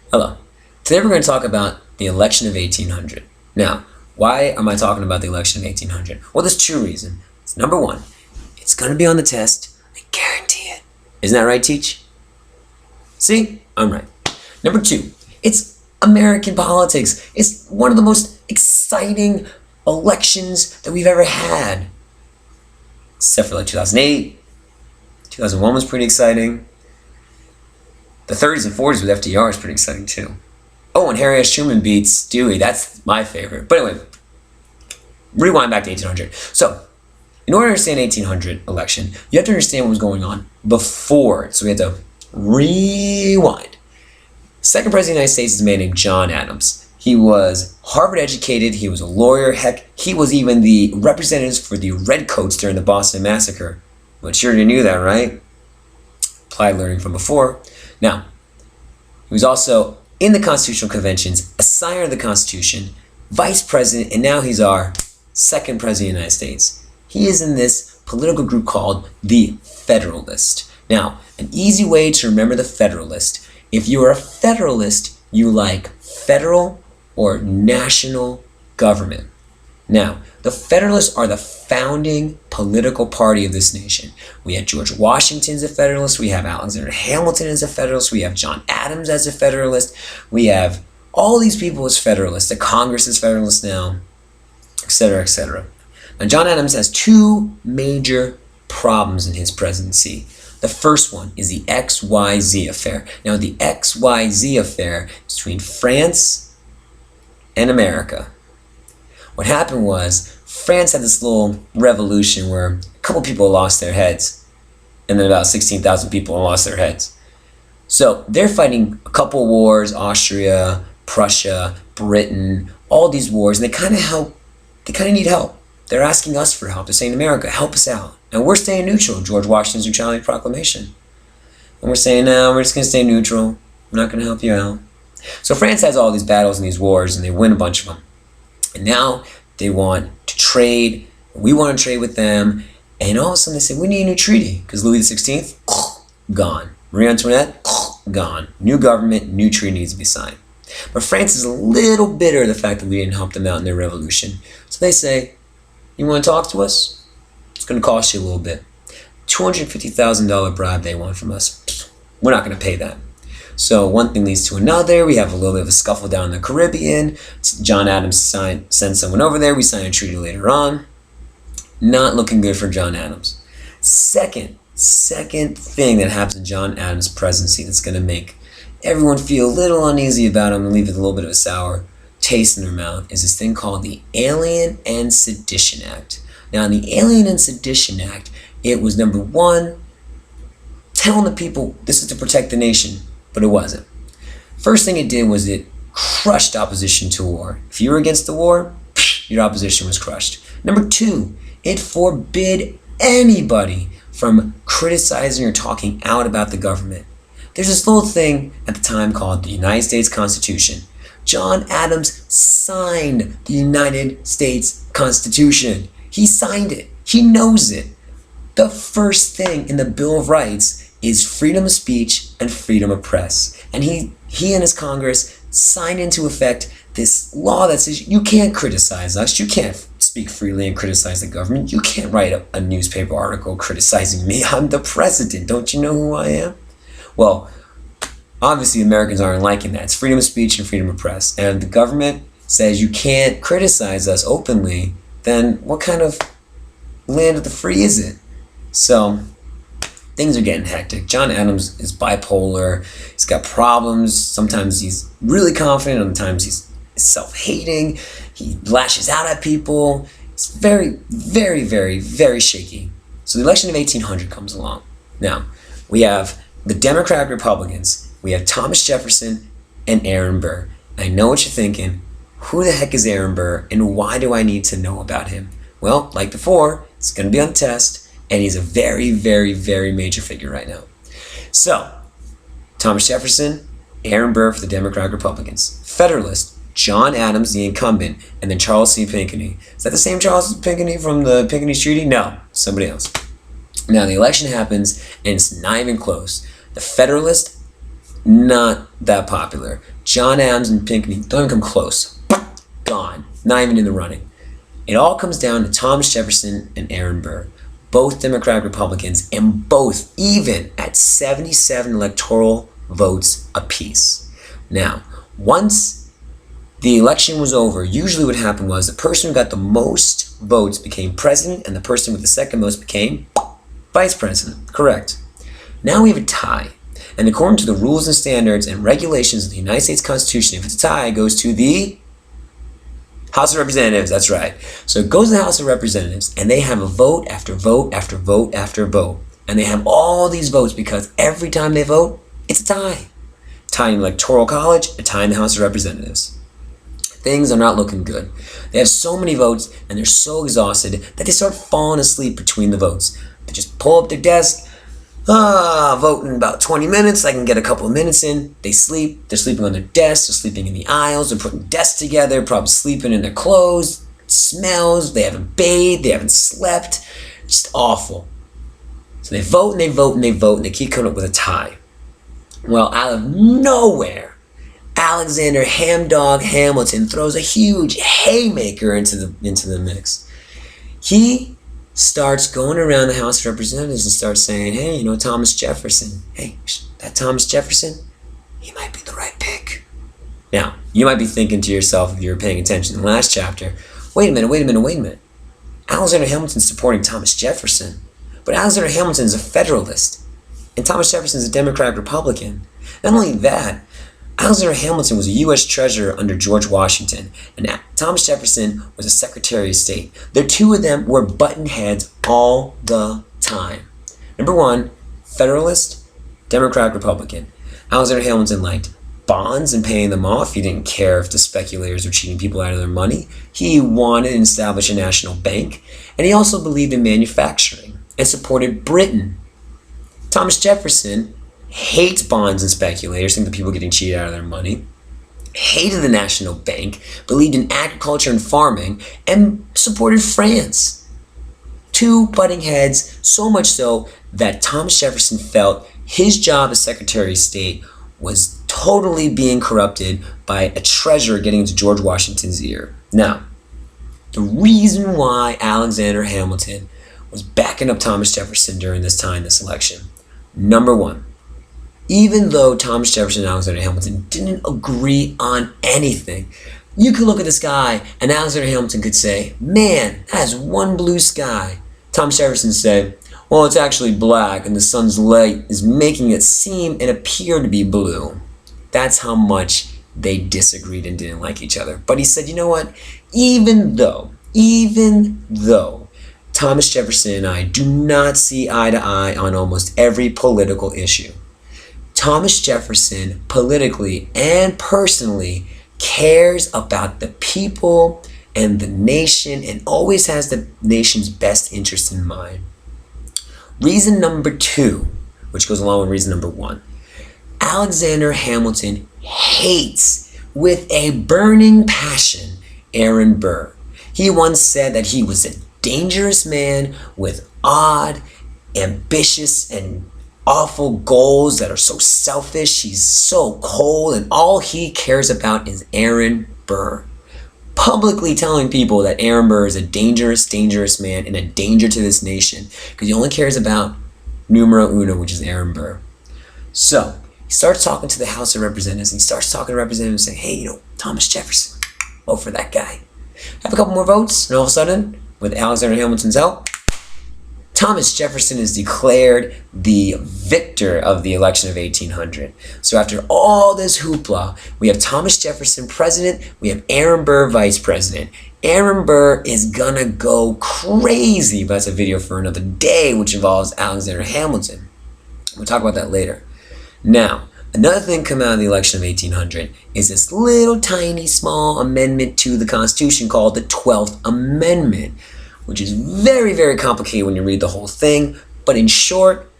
Hello. Today we're going to talk about the election of 1800. Now, why am I talking about the election of 1800? Well, there's two reasons. Number one, it's going to be on the test. I guarantee it. Isn't that right, Teach? See? I'm right. Number two, it's American politics. It's one of the most exciting elections that we've ever had. Except for like 2008. 2001 was pretty exciting. The 30s and 40s with FDR is pretty exciting too. Oh, and Harry S. Truman beats Dewey. That's my favorite. But anyway, rewind back to 1800. So, in order to understand 1800 election, you have to understand what was going on before. So we have to rewind. Second president of the United States is a man named John Adams. He was Harvard educated. He was a lawyer. Heck, he was even the representatives for the Redcoats during the Boston Massacre. But sure you knew that, right? Applied learning from before. Now, he was also in the Constitutional Conventions, a signer of the Constitution, vice president, and now he's our second president of the United States. He is in this political group called the Federalist. Now, an easy way to remember the Federalist, if you are a Federalist, you like federal or national government. Now, the Federalists are the founding political party of this nation. We have George Washington as a Federalist. We have Alexander Hamilton as a Federalist. We have John Adams as a Federalist. We have all these people as Federalists. The Congress is Federalist now, etc., etc. Now, John Adams has two major problems in his presidency. The first one is the XYZ affair. Now, the XYZ affair is between France and America. What happened was France had this little revolution where a couple people lost their heads, and then about 16,000 people lost their heads. So they're fighting a couple wars, Austria, Prussia, Britain, all these wars, and they kind of need help. They're asking us for help. They're saying, America, help us out. And we're staying neutral, George Washington's Neutrality Proclamation. And we're saying, no, we're just going to stay neutral. We're not going to help you out. So France has all these battles and these wars, and they win a bunch of them. And now they want to trade. We want to trade with them. And all of a sudden they say, we need a new treaty. Because Louis XVI, gone. Marie Antoinette, gone. New government, new treaty needs to be signed. But France is a little bitter of the fact that we didn't help them out in their revolution. So they say, you want to talk to us? It's going to cost you a little bit. $250,000 bribe they want from us. We're not going to pay that. So one thing leads to another. We have a little bit of a scuffle down in the Caribbean. John Adams sends someone over there. We sign a treaty later on. Not looking good for John Adams. Second thing that happens in John Adams' presidency that's going to make everyone feel a little uneasy about him and leave it a little bit of a sour taste in their mouth is this thing called the Alien and Sedition Act. Now, in the Alien and Sedition Act, it was number one, telling the people this is to protect the nation. But it wasn't. First thing it did was it crushed opposition to war. If you were against the war, your opposition was crushed. Number two, it forbid anybody from criticizing or talking out about the government. There's this little thing at the time called the United States Constitution. John Adams signed the United States Constitution. He signed it. He knows it. The first thing in the Bill of Rights is freedom of speech and freedom of press. And he and his Congress signed into effect this law that says you can't criticize us, you can't speak freely and criticize the government, you can't write a newspaper article criticizing me, I'm the president, don't you know who I am? Well, obviously Americans aren't liking that. It's freedom of speech and freedom of press. And if the government says you can't criticize us openly, then what kind of land of the free is it? So things are getting hectic. John Adams is bipolar. He's got problems. Sometimes he's really confident. Other times he's self-hating. He lashes out at people. It's very, very, very, very shaky. So the election of 1800 comes along. Now, we have the Democratic Republicans. We have Thomas Jefferson and Aaron Burr. I know what you're thinking. Who the heck is Aaron Burr and why do I need to know about him? Well, like before, it's going to be on the test. And he's a very, very, very major figure right now. So, Thomas Jefferson, Aaron Burr for the Democratic Republicans. Federalist, John Adams, the incumbent, and then Charles C. Pinckney. Is that the same Charles Pinckney from the Pinckney Treaty? No, somebody else. Now, the election happens, and it's not even close. The Federalist not that popular. John Adams and Pinckney don't even come close. Gone. Not even in the running. It all comes down to Thomas Jefferson and Aaron Burr, both Democratic Republicans, and both even at 77 electoral votes apiece. Now, once the election was over, usually what happened was the person who got the most votes became president, and the person with the second most became vice president. Correct. Now we have a tie. And according to the rules and standards and regulations of the United States Constitution, if it's a tie, it goes to the House of Representatives. That's right. So it goes to the House of Representatives, and they have a vote after vote after vote after vote. And they have all these votes because every time they vote, it's a tie. Tie in the Electoral College, a tie in the House of Representatives. Things are not looking good. They have so many votes, and they're so exhausted that they start falling asleep between the votes. They just pull up their desk. Vote in about 20 minutes. I can get a couple of minutes in. They sleep. They're sleeping on their desks. They're sleeping in the aisles. They're putting desks together. Probably sleeping in their clothes. It smells. They haven't bathed. They haven't slept. Just awful. So they vote and they vote and they vote and they keep coming up with a tie. Well, out of nowhere, Alexander Hamdog Hamilton throws a huge haymaker into the mix. He starts going around the House of Representatives and starts saying, hey, Thomas Jefferson. Hey, that Thomas Jefferson, he might be the right pick. Now, you might be thinking to yourself, if you're paying attention in the last chapter, wait a minute. Alexander Hamilton's supporting Thomas Jefferson, but Alexander Hamilton's a Federalist, and Thomas Jefferson's a Democratic Republican. Not only that, Alexander Hamilton was a U.S. Treasurer under George Washington, and Thomas Jefferson was a Secretary of State. The two of them were button heads all the time. Number one, Federalist, Democratic Republican. Alexander Hamilton liked bonds and paying them off. He didn't care if the speculators were cheating people out of their money. He wanted to establish a national bank, and he also believed in manufacturing and supported Britain. Thomas Jefferson hates bonds and speculators, think that people getting cheated out of their money, hated the national bank, believed in agriculture and farming, and supported France. Two butting heads, so much so that Thomas Jefferson felt his job as Secretary of State was totally being corrupted by a treasurer getting into George Washington's ear. Now, the reason why Alexander Hamilton was backing up Thomas Jefferson during this time, this election, number one, even though Thomas Jefferson and Alexander Hamilton didn't agree on anything, you could look at the sky and Alexander Hamilton could say, man, that's one blue sky. Thomas Jefferson said, well, it's actually black and the sun's light is making it seem and appear to be blue. That's how much they disagreed and didn't like each other. But he said, you know what? Even though Thomas Jefferson and I do not see eye to eye on almost every political issue, Thomas Jefferson, politically and personally, cares about the people and the nation and always has the nation's best interest in mind. Reason number two, which goes along with reason number one, Alexander Hamilton hates with a burning passion Aaron Burr. He once said that he was a dangerous man with odd, ambitious, and awful goals that are so selfish. He's so cold, and all he cares about is Aaron Burr. Publicly telling people that Aaron Burr is a dangerous man and a danger to this nation because he only cares about numero uno, which is Aaron Burr. So he starts talking to the House of Representatives, and he starts talking to representatives saying, hey, Thomas Jefferson, vote for that guy. Have a couple more votes, and all of a sudden, with Alexander Hamilton's help, Thomas Jefferson is declared the victor of the election of 1800. So after all this hoopla, we have Thomas Jefferson president, we have Aaron Burr vice president. Aaron Burr is gonna go crazy, but that's a video for another day, which involves Alexander Hamilton. We'll talk about that later. Now, another thing coming out of the election of 1800 is this little tiny small amendment to the Constitution called the 12th Amendment, which is very, very complicated when you read the whole thing. But in short,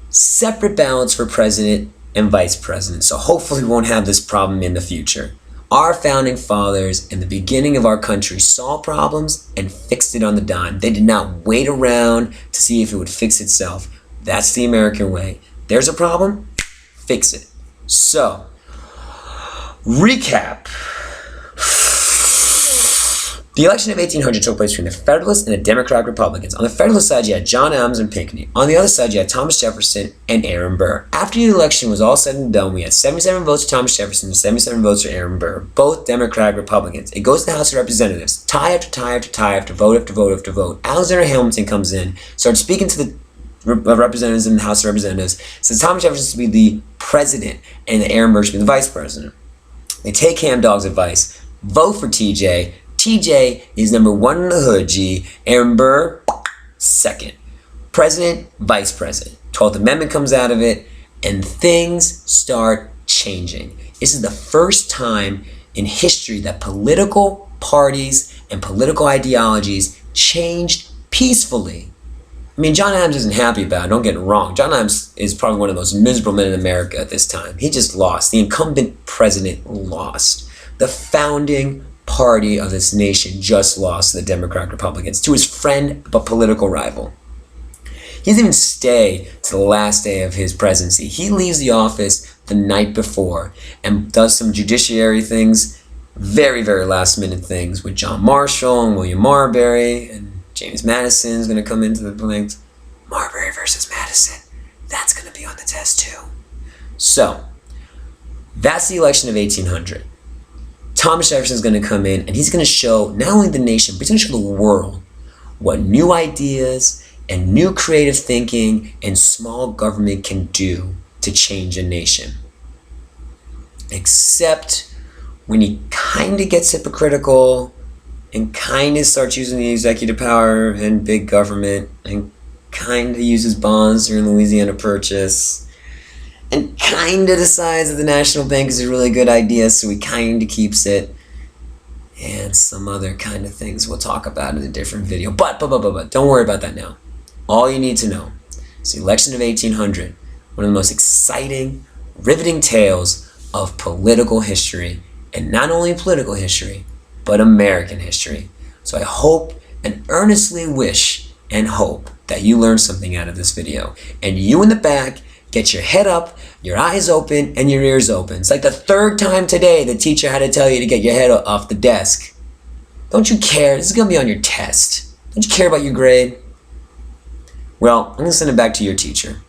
separate ballots for president and vice president. So hopefully we won't have this problem in the future. Our founding fathers in the beginning of our country saw problems and fixed it on the dime. They did not wait around to see if it would fix itself. That's the American way. There's a problem, fix it. So, recap. The election of 1800 took place between the Federalists and the Democratic Republicans. On the Federalist side, you had John Adams and Pinckney. On the other side, you had Thomas Jefferson and Aaron Burr. After the election was all said and done, we had 77 votes for Thomas Jefferson and 77 votes for Aaron Burr, both Democratic Republicans. It goes to the House of Representatives. Tie after tie after tie after vote after vote after vote. Alexander Hamilton comes in, starts speaking to the representatives in the House of Representatives, says Thomas Jefferson should be the president and Aaron Burr should be the vice president. They take Ham Dog's advice, vote for TJ. TJ is number one in the hood, G. Aaron Burr, second. President, vice president. 12th Amendment comes out of it, and things start changing. This is the first time in history that political parties and political ideologies changed peacefully. I mean, John Adams isn't happy about it, don't get it wrong. John Adams is probably one of the most miserable men in America at this time. He just lost. The incumbent president lost. The founding party of this nation just lost to the Democratic Republicans, to his friend but political rival. He doesn't even stay to the last day of his presidency. He leaves the office the night before and does some judiciary things, very, very last minute things with John Marshall and William Marbury, and James Madison is going to come into the blanks. Marbury versus Madison. That's going to be on the test too. So, that's the election of 1800. Thomas Jefferson is going to come in and he's going to show not only the nation, but he's going to show the world what new ideas and new creative thinking and small government can do to change a nation. Except when he kind of gets hypocritical and kind of starts using the executive power and big government and kind of uses bonds during the Louisiana Purchase and kind of decides that the National Bank is a really good idea, so he kind of keeps it, and some other kind of things we'll talk about in a different video. But don't worry about that now. All you need to know is the election of 1800, one of the most exciting, riveting tales of political history, and not only political history, but American history. So I hope and earnestly wish and hope that you learned something out of this video. And you in the back, get your head up, your eyes open, and your ears open. It's like the third time today the teacher had to tell you to get your head off the desk. Don't you care? This is going to be on your test. Don't you care about your grade? Well, I'm going to send it back to your teacher.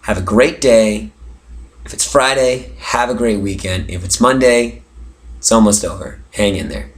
Have a great day. If it's Friday, have a great weekend. If it's Monday, it's almost over. Hang in there.